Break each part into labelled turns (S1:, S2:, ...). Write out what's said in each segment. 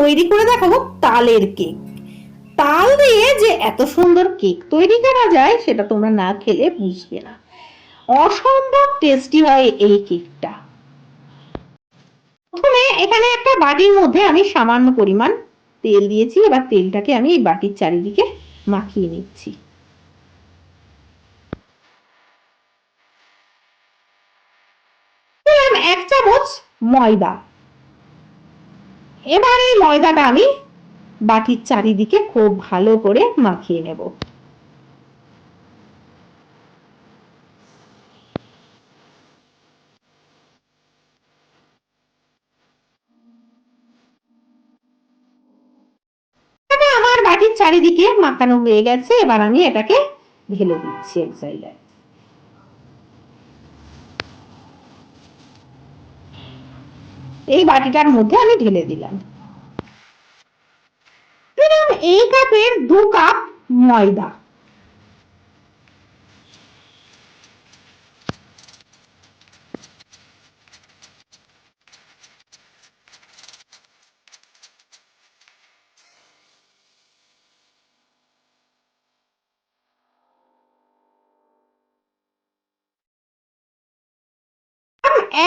S1: তৈরি করে দেখাবো তালের কেক। তাল দিয়ে যে এত সুন্দর কেক তৈরি করা যায় সেটা তোমরা না খেলে বুঝবে না। অসম্ভব টেস্টি হয় এই কেকটা। প্রথমে এখানে একটা বাটির মধ্যে আমি সামান্য পরিমাণ তেল দিয়েছি। এবার তেলটাকে আমি এই বাটির চারিদিকে মাখিয়ে নিচ্ছি। এক চামচ ময়দা। এবার এই ময়দাটা আমি বাটির চারিদিকে খুব ভালো করে মাখিয়ে নেব। আমার বাটির চারিদিকে মাখানো হয়ে গেছে। এবার আমি এটাকে ঢেলে দিচ্ছি এক জায়গায়। এই বাটিটার মধ্যে আমি ঢেলে দিলাম। এই কাপের 2 কাপ ময়দা।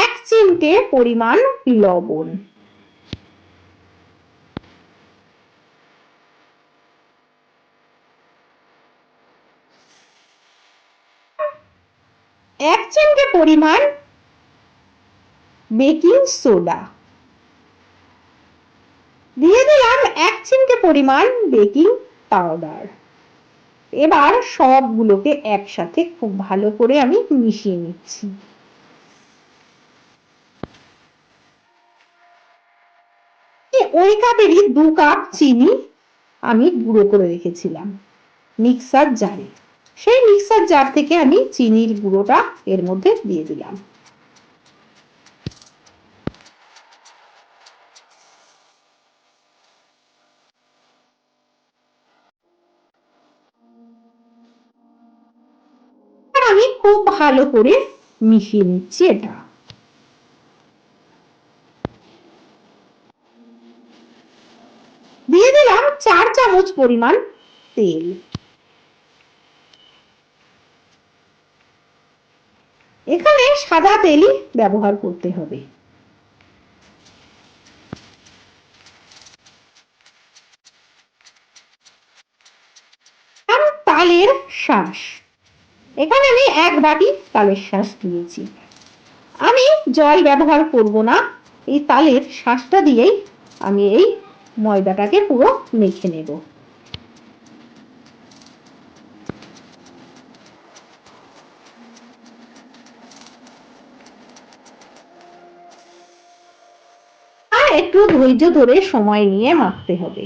S1: এক চিমটে পরিমাণ লবণ। এক চিমটে পরিমাণ বেকিং সোডা। দিয়ে দিলাম এক চিমটে পরিমাণ বেকিং পাউডার। এবার সবগুলোকে একসাথে খুব ভালো করে আমি মিশিয়ে নিচ্ছি। ওই কাপেরই 2 কাপ চিনি আমি গুঁড়ো করে রেখেছিলাম মিক্সার জারে। সেই মিক্সার জার থেকে আমি চিনির গুঁড়োটা এর মধ্যে দিয়ে দিলাম। আমি খুব ভালো করে মিশিয়ে নিচ্ছি এটা। দিয়ে দিলাম 4 চামচ পরিমাণ তেল। এখানে সাদা তেলই ব্যবহার করতে হবে। তালের শাঁস। এখানে আমি 1 বাটি তালের শাঁস দিয়েছি। আমি জল ব্যবহার করব না, এই তালের শাঁসটা দিয়েই আমি এই ময়দাটাকে পুরো মেখে নেব। আর একটু ধৈর্য ধরে সময় নিয়ে মাখতে হবে।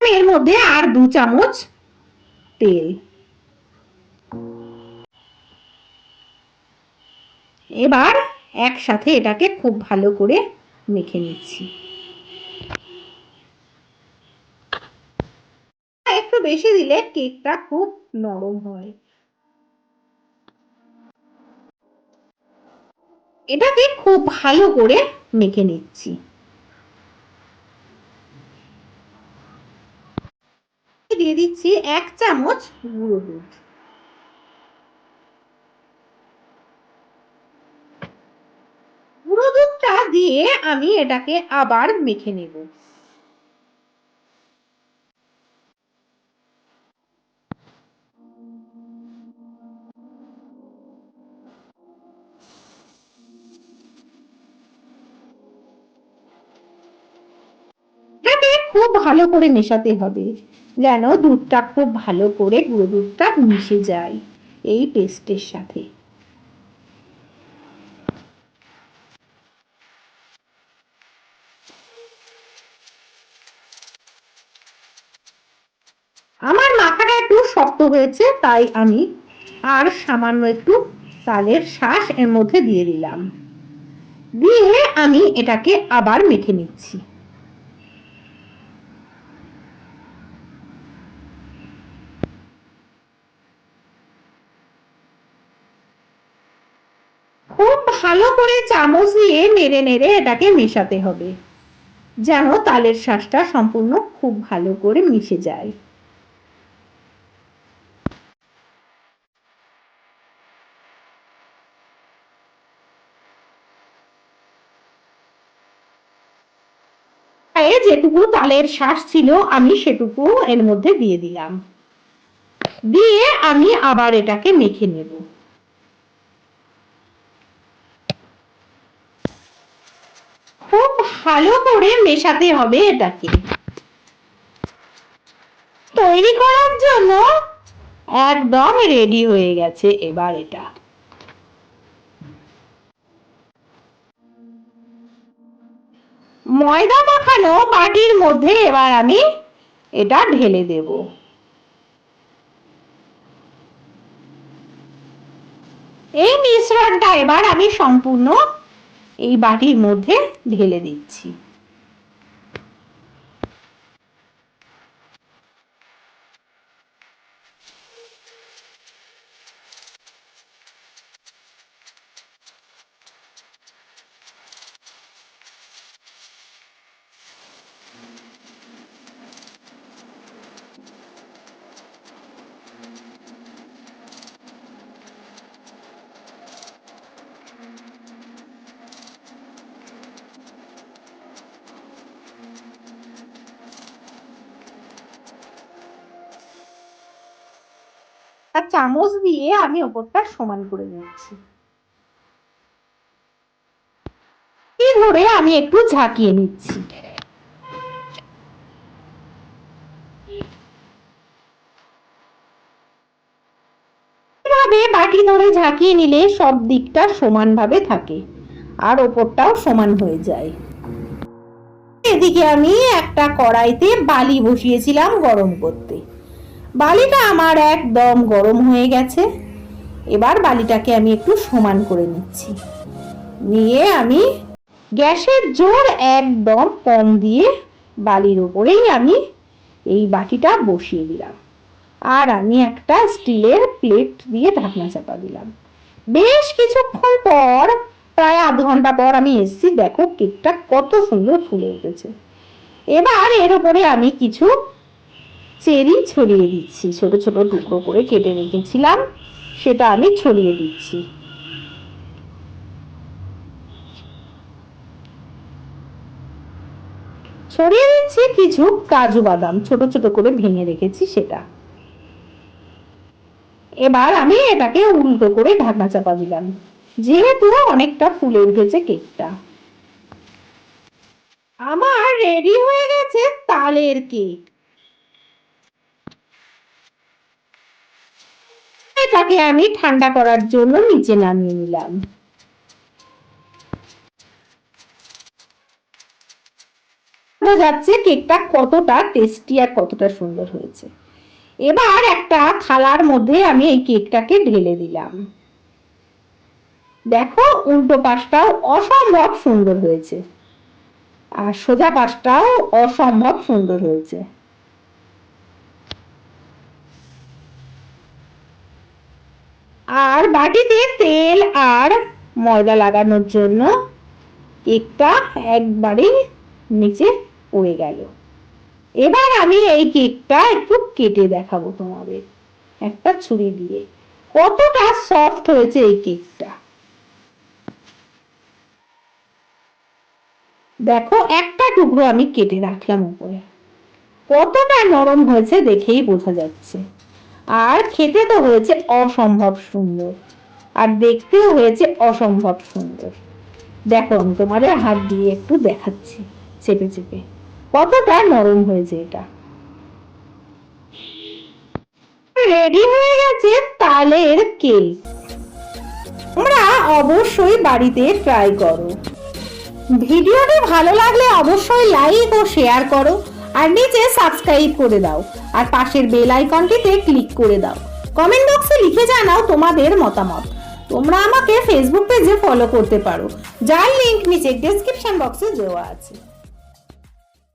S1: এর মধ্যে আর 2 চামচ তেল। এবার একসাথে এটাকে খুব ভালো করে মেখে নিচ্ছি। একটু বেশি দিলে কেকটা খুব নরম হয়। এটাকে খুব ভালো করে মেখে নিচ্ছি। দিয়ে দিচ্ছি 1 চামচ গুঁড়ো দুধ। গুঁড়ো দুধটা দিয়ে আমি এটাকে আবার মেখে নেব। এটাকে খুব ভালো করে মেশাতে হবে যেন দুধটা খুব ভালো করে গুঁড়ো দুধটা মিশে যায় এই পেস্টের সাথে। আমার মাখাটা একটু শক্ত হয়েছে, তাই আমি আর সামান্য একটু তালের শাঁস এর মধ্যে দিয়ে দিলাম। দিয়ে আমি এটাকে আবার মেখে নিচ্ছি। ভালো করে চামচ দিয়ে নেড়ে নেড়ে এটাকে মেশাতে হবে, যেন তালের শাঁসটা সম্পূর্ণ খুব ভালো করে মিশে যায়। যেটুকু তালের শাঁস ছিল আমি সেটুকু এর মধ্যে দিয়ে দিলাম, দিয়ে আমি আবার এটাকে মেখে নেব। খুব ভালো করে মেশাতে হবে এটাকে। তৈরি করার জন্য একদম রেডি হয়ে গেছে এবার এটা। ময়দা মাখানো বাটির মধ্যে এবার আমি এটা ঢেলে দেব। এই মিশ্রণটা এবার আমি সম্পূর্ণ এই বাটির মধ্যে ঢেলে দিচ্ছি। আর চামচ দিয়ে আমি ওপরটা সমান করে নিচ্ছি। ধরে আমি একটু ঝাঁকিয়ে নিচ্ছি। এভাবে বাটি ধরে ঝাঁকিয়ে নিলে সব দিকটা সমানভাবে থাকে আর ওপরটাও সমান হয়ে যায়। এদিকে আমি একটা কড়াইতে বালি বসিয়েছিলাম গরম করতে। বালিটা আমার একদম গরম হয়ে গেছে। এবার বালিটাকে আমি একটু সমান করে নিচ্ছি, নিয়ে আমি গ্যাসের জোর একদম কম দিয়ে বালির উপরেই আমি এই বাটিটা বসিয়ে দিলাম, আর আমি একটা স্টিলের প্লেট দিয়ে ঢাকনা চাপা দিলাম। বেশ কিছুক্ষণ পর, প্রায় আধ ঘন্টা পর আমি এসেছি। দেখো কেকটা কত সুন্দর ফুলে উঠেছে। এবার এর উপরে আমি কিছু চেরি ছড়িয়ে দিচ্ছি, ছোট ছোট টুকরো করে কেটে রেখেছিলাম, সেটা আমি ছড়িয়ে দিচ্ছি। ছড়িয়ে দিচ্ছি কিছু কাজু বাদাম ছোট ছোট করে ভেঙে রেখেছি সেটা। এবার আমি এটাকে উল্টো করে ঢাকনা চাপা দিলাম, যেহেতু অনেকটা ফুলে উঠেছে কেকটা। আমার রেডি হয়ে গেছে তালের কেক। এটাকে আমি ঠান্ডা করার জন্য নিচে নামিয়ে নিলাম। বোঝা যাচ্ছে কেকটা কতটা টেস্টি আর কতটা সুন্দর হয়েছে। এবার একটা থালার মধ্যে আমি এই কেকটাকে ঢেলে দিলাম। দেখো উল্টো পাশটাও অসম্ভব সুন্দর হয়েছে, আর সোজা পাশটাও অসম্ভব সুন্দর হয়েছে। আর বাটিতে তেল আর ময়দা লাগানোর জন্য কেকটা একবারে নিচে পড়ে গেল। এবার আমি এই কেকটা একটু কেটে দেখাবো তোমাদের একটা ছুরি দিয়ে, কতটা সফট হয়েছে এই কেকটা। দেখো একটা টুকরো আমি কেটে রাখলাম উপরে, কতটা নরম হয়েছে দেখেই বোঝা যাচ্ছে। আর খেতে তো হয়েছে অসম্ভব সুন্দর, আর দেখতেও হয়েছে অসম্ভব সুন্দর। দেখো আমি তোমাদের হাত দিয়ে একটু দেখাচ্ছি চেপে চেপে, কতটা নরম হয়েছে এটা। রেডি হয়ে গেছে তালের কেক। তোমরা অবশ্যই বাড়িতে ট্রাই করো। ভিডিওটি ভালো লাগলে অবশ্যই লাইক ও শেয়ার করো, আর নিচে সাবস্ক্রাইব করে দাও, আর পাশের বেল আইকনটিতে ক্লিক করে দাও। কমেন্ট বক্সে লিখে জানাও তোমাদের মতামত। তোমরা আমাকে ফেসবুক পেজে ফলো করতে পারো, যার লিংক নিচে ডেসক্রিপশন বক্সে দেওয়া আছে।